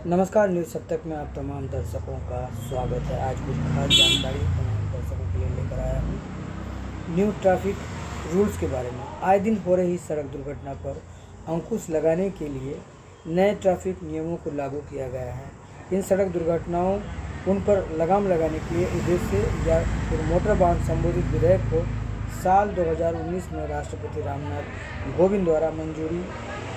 नमस्कार, न्यूज़ सप्तक में आप तमाम दर्शकों का स्वागत है। आज कुछ खास जानकारी तमाम दर्शकों के लिए लेकर आया हूँ न्यू ट्रैफिक रूल्स के बारे में। आए दिन हो रही सड़क दुर्घटना पर अंकुश लगाने के लिए नए ट्रैफिक नियमों को लागू किया गया है। इन सड़क दुर्घटनाओं उन पर लगाम लगाने के लिए उद्देश्य या फिर मोटर वाहन संबोधित विधेयक को साल 2019 में राष्ट्रपति रामनाथ कोविंद द्वारा मंजूरी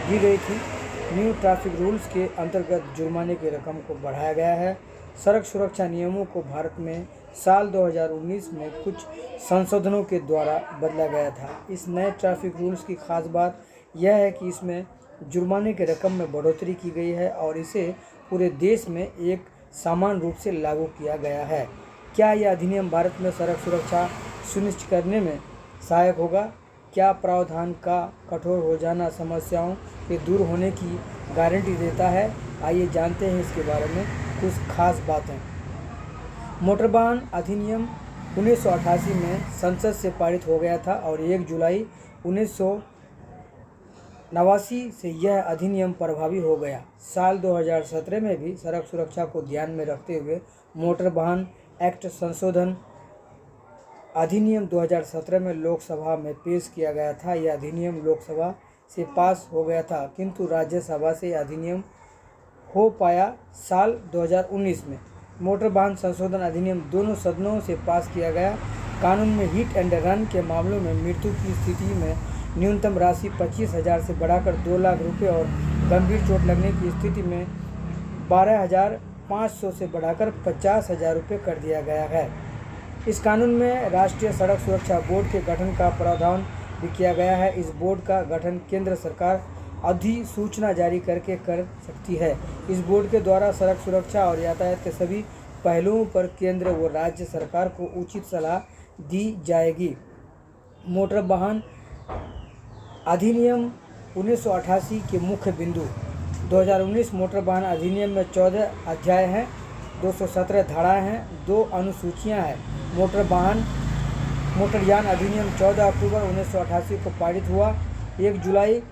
दी गई थी। न्यू ट्रैफिक रूल्स के अंतर्गत जुर्माने की रकम को बढ़ाया गया है। सड़क सुरक्षा नियमों को भारत में साल 2019 में कुछ संशोधनों के द्वारा बदला गया था। इस नए ट्रैफिक रूल्स की खास बात यह है कि इसमें जुर्माने की रकम में बढ़ोतरी की गई है और इसे पूरे देश में एक समान रूप से लागू किया गया है। क्या यह अधिनियम भारत में सड़क सुरक्षा सुनिश्चित करने में सहायक होगा? क्या प्रावधान का कठोर हो जाना समस्याओं के दूर होने की गारंटी देता है? आइए जानते हैं इसके बारे में कुछ खास बातें। मोटर वाहन अधिनियम 1988 में संसद से पारित हो गया था और 1 जुलाई 1989 से यह अधिनियम प्रभावी हो गया। साल 2017 में भी सड़क सुरक्षा को ध्यान में रखते हुए मोटर वाहन एक्ट संशोधन अधिनियम 2017 में लोकसभा में पेश किया गया था। यह अधिनियम लोकसभा से पास हो गया था, किंतु राज्यसभा से यह अधिनियम हो पाया साल 2019 में। मोटर वाहन संशोधन अधिनियम दोनों सदनों से पास किया गया। कानून में हिट एंड रन के मामलों में मृत्यु की स्थिति में न्यूनतम राशि 25,000 से बढ़ाकर 2 लाख रुपये और गंभीर चोट लगने की स्थिति में 12,500 से बढ़ाकर 50,000 रुपये कर दिया गया है। इस कानून में राष्ट्रीय सड़क सुरक्षा बोर्ड के गठन का प्रावधान भी किया गया है। इस बोर्ड का गठन केंद्र सरकार अधिसूचना जारी करके कर सकती है। इस बोर्ड के द्वारा सड़क सुरक्षा और यातायात के सभी पहलुओं पर केंद्र व राज्य सरकार को उचित सलाह दी जाएगी। मोटर वाहन अधिनियम 1988 के मुख्य बिंदु 2019 मोटर वाहन अधिनियम में 14 अध्याय हैं, 217 धाराएं हैं, 2 अनुसूचियां हैं। मोटरयान अधिनियम 14 अक्टूबर 1988 को पारित हुआ। 1 जुलाई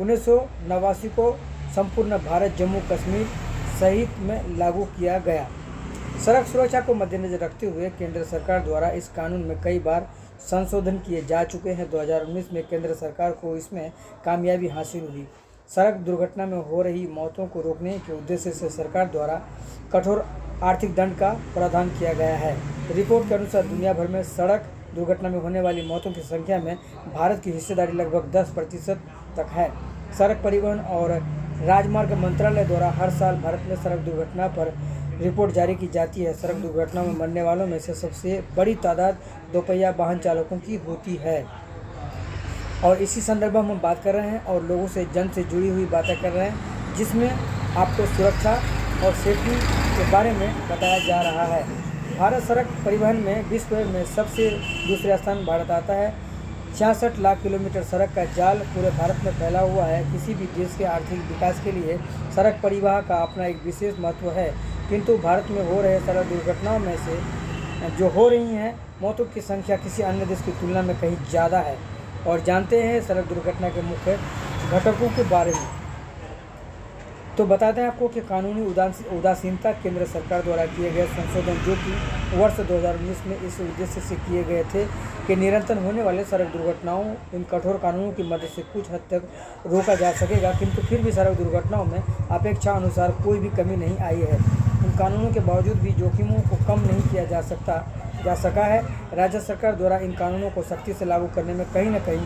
1989 को संपूर्ण भारत जम्मू कश्मीर सहित में लागू किया गया। सड़क सुरक्षा को मद्देनजर रखते हुए केंद्र सरकार द्वारा इस कानून में कई बार संशोधन किए जा चुके हैं। 2019 में केंद्र सरकार को इसमें कामयाबी हासिल हुई। सड़क दुर्घटना में हो रही मौतों को रोकने के उद्देश्य से सरकार द्वारा कठोर आर्थिक दंड का प्रावधान किया गया है। रिपोर्ट के अनुसार दुनिया भर में सड़क दुर्घटना में होने वाली मौतों की संख्या में भारत की हिस्सेदारी लगभग 10% तक है। सड़क परिवहन और राजमार्ग मंत्रालय द्वारा हर साल भारत में सड़क दुर्घटना पर रिपोर्ट जारी की जाती है। सड़क दुर्घटनाओं में मरने वालों में से सबसे बड़ी तादाद दोपहिया वाहन चालकों की होती है। और इसी संदर्भ में हम बात कर रहे हैं और लोगों से जन से जुड़ी हुई बातें कर रहे हैं, जिसमें आपको सुरक्षा और सेफ्टी के बारे में बताया जा रहा है। भारत सड़क परिवहन में विश्व में सबसे दूसरे स्थान भारत आता है। 66 लाख किलोमीटर सड़क का जाल पूरे भारत में फैला हुआ है। किसी भी देश के आर्थिक विकास के लिए सड़क परिवहन का अपना एक विशेष महत्व है, किंतु भारत में हो रहे सड़क दुर्घटनाओं में से जो हो रही हैं मौतों की संख्या किसी अन्य देश की तुलना में कहीं ज़्यादा है। और जानते हैं सड़क दुर्घटना के मुख्य घटकों के बारे में। तो बताते हैं आपको कि कानूनी उदासीनता केंद्र सरकार द्वारा किए गए संशोधन जो कि वर्ष 2019 में इस उद्देश्य से किए गए थे कि निरंतर होने वाले सड़क दुर्घटनाओं इन कठोर कानूनों की मदद से कुछ हद तक रोका जा सकेगा, किंतु फिर भी सड़क दुर्घटनाओं में अपेक्षा अनुसार कोई भी कमी नहीं आई है। इन कानूनों के बावजूद भी जोखिमों को कम नहीं किया जा सका है। राज्य सरकार द्वारा इन कानूनों को सख्ती से लागू करने में कहीं न कहीं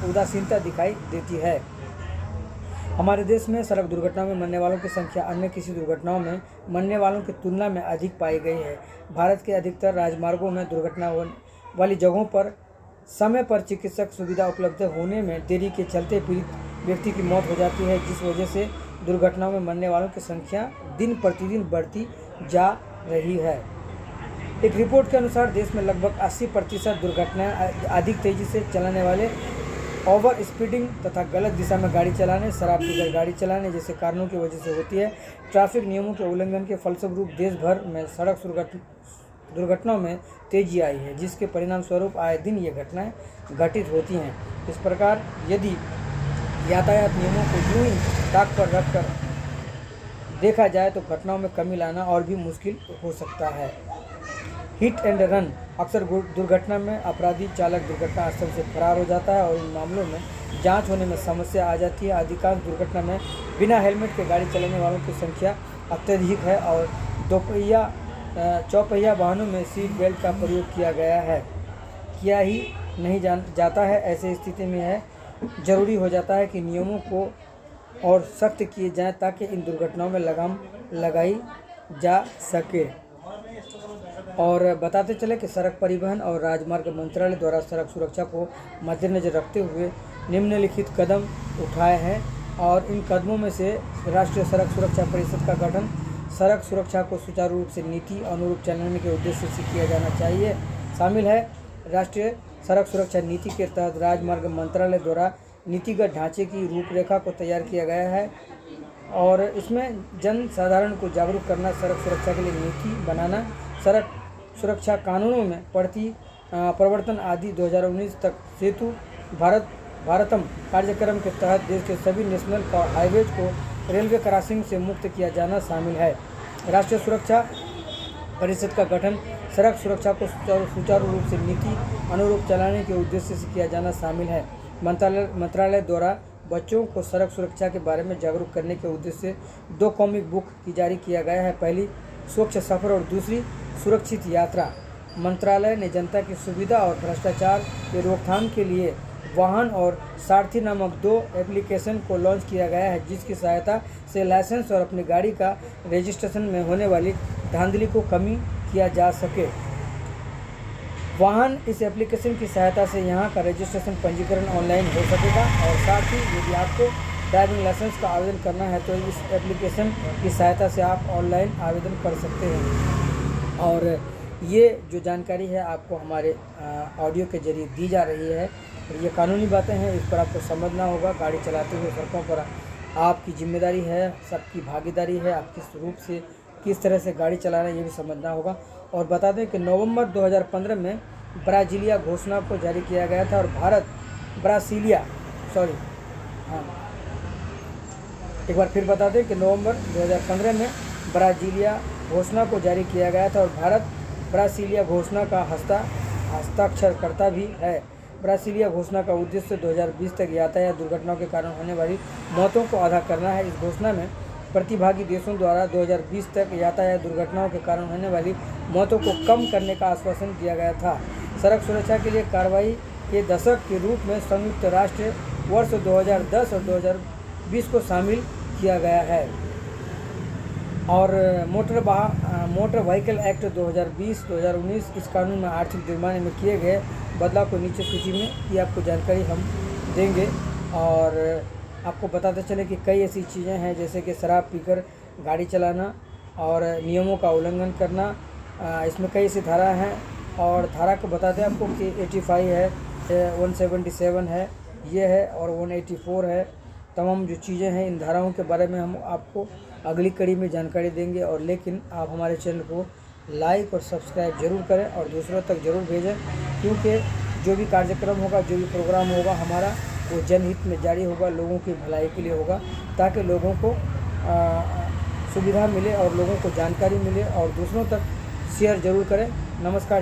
उदासीनता दिखाई देती है। हमारे देश में सड़क दुर्घटनाओं में मरने वालों की संख्या अन्य किसी दुर्घटनाओं में मरने वालों की तुलना में अधिक पाई गई है। भारत के अधिकतर राजमार्गों में दुर्घटना वाली जगहों पर समय पर चिकित्सक सुविधा उपलब्ध होने में देरी के चलते पीड़ित व्यक्ति की मौत हो जाती है, जिस वजह से दुर्घटनाओं में मरने वालों की संख्या दिन प्रतिदिन बढ़ती जा रही है। एक रिपोर्ट के अनुसार देश में लगभग 80% दुर्घटनाएं अधिक तेजी से चलाने वाले ओवर स्पीडिंग तथा गलत दिशा में गाड़ी चलाने, शराब पीकर गाड़ी चलाने जैसे कारणों की वजह से होती है। ट्रैफिक नियमों के उल्लंघन के फलस्वरूप देश भर में सड़क दुर्घटनाओं में तेजी आई है, जिसके परिणाम स्वरूप आए दिन ये घटनाएं घटित होती हैं। इस प्रकार यदि यातायात नियमों को यूं ही ताक पर रखकर देखा जाए तो घटनाओं में कमी लाना और भी मुश्किल हो सकता है। हिट एंड रन, अक्सर दुर्घटना में अपराधी चालक दुर्घटना स्थल से फरार हो जाता है और इन मामलों में जांच होने में समस्या आ जाती है। अधिकांश दुर्घटना में बिना हेलमेट के गाड़ी चलाने वालों की संख्या अत्यधिक है और चौपहिया वाहनों में सीट बेल्ट का प्रयोग किया ही नहीं जाता है। ऐसे स्थिति में यह जरूरी हो जाता है कि नियमों को और सख्त किए जाएं ताकि इन दुर्घटनाओं में लगाम लगाई जा सके। और बताते चले कि सड़क परिवहन और राजमार्ग मंत्रालय द्वारा सड़क सुरक्षा को मद्देनजर रखते हुए निम्नलिखित कदम उठाए हैं और इन कदमों में से राष्ट्रीय सड़क सुरक्षा परिषद का गठन सड़क सुरक्षा को सुचारू रूप से नीति अनुरूप चलाने के उद्देश्य से किया जाना चाहिए शामिल है। राष्ट्रीय सड़क सुरक्षा नीति के तहत राजमार्ग मंत्रालय द्वारा नीतिगत ढांचे की रूपरेखा को तैयार किया गया है और इसमें जन साधारण को जागरूक करना, सड़क सुरक्षा के लिए नीति बनाना, सड़क सुरक्षा कानूनों में परिवर्तन आदि 2019 तक सेतु भारतम कार्यक्रम के तहत देश के सभी नेशनल हाईवेज को रेलवे क्रॉसिंग से मुक्त किया जाना शामिल है। राष्ट्रीय सुरक्षा परिषद का गठन सड़क सुरक्षा को सुचारू रूप से नीति अनुरूप चलाने के उद्देश्य से किया जाना शामिल है। मंत्रालय द्वारा बच्चों को सड़क सुरक्षा के बारे में जागरूक करने के उद्देश्य से 2 कॉमिक बुक की जारी किया गया है। पहली स्वच्छ सफ़र और दूसरी सुरक्षित यात्रा। मंत्रालय ने जनता की सुविधा और भ्रष्टाचार के रोकथाम के लिए वाहन और सारथी नामक 2 एप्लीकेशन को लॉन्च किया गया है, जिसकी सहायता से लाइसेंस और अपनी गाड़ी का रजिस्ट्रेशन में होने वाली धांधली को कमी किया जा सके। वाहन इस एप्लीकेशन की सहायता से यहाँ का रजिस्ट्रेशन पंजीकरण ऑनलाइन हो सकेगा और साथ ही यदि आपको ड्राइविंग लाइसेंस का आवेदन करना है तो इस एप्लीकेशन की सहायता से आप ऑनलाइन आवेदन कर सकते हैं। और ये जो जानकारी है आपको हमारे ऑडियो के जरिए दी जा रही है। ये कानूनी बातें हैं, इस पर आपको समझना होगा। गाड़ी चलाते हुए सड़कों पर आपकी जिम्मेदारी है, सबकी भागीदारी है, आप किस रूप से किस तरह से गाड़ी चला रहे हैं ये भी समझना होगा। और बता दें कि नवंबर 2015 में ब्राज़ीलिया घोषणा को जारी किया गया था और एक बार फिर बता दें कि नवंबर 2015 में ब्राज़ीलिया घोषणा को जारी किया गया था और भारत ब्राज़ीलिया घोषणा का हस्ताक्षरकर्ता भी है। ब्राज़ीलिया घोषणा का उद्देश्य 2020 तक यातायात दुर्घटनाओं के कारण होने वाली मौतों को आधा करना है। इस घोषणा में प्रतिभागी देशों द्वारा 2020 तक यातायात दुर्घटनाओं के कारण होने वाली मौतों को कम करने का आश्वासन दिया गया था। सड़क सुरक्षा के लिए कार्रवाई के दशक के रूप में संयुक्त राष्ट्र वर्ष 2010 और 2020 को शामिल किया गया है। और मोटर व्हीकल एक्ट 2020-2019 इस कानून में आर्थिक जुर्माने में किए गए बदलाव को नीचे सूची में की आपको जानकारी हम देंगे। और आपको बताते चले कि कई ऐसी चीज़ें हैं जैसे कि शराब पीकर गाड़ी चलाना और नियमों का उल्लंघन करना, इसमें कई ऐसी धारा हैं। और धारा को बताते हैं आपको कि 85 है, 177 है, ये है और 184 है। तमाम जो चीज़ें हैं इन धाराओं के बारे में हम आपको अगली कड़ी में जानकारी देंगे। और लेकिन आप हमारे चैनल को लाइक और सब्सक्राइब जरूर करें और दूसरों तक जरूर भेजें, क्योंकि जो भी कार्यक्रम होगा, जो भी प्रोग्राम होगा हमारा, वो जनहित में जारी होगा, लोगों की भलाई के लिए होगा, ताकि लोगों को सुविधा मिले और लोगों को जानकारी मिले। और दूसरों तक शेयर जरूर करें। नमस्कार।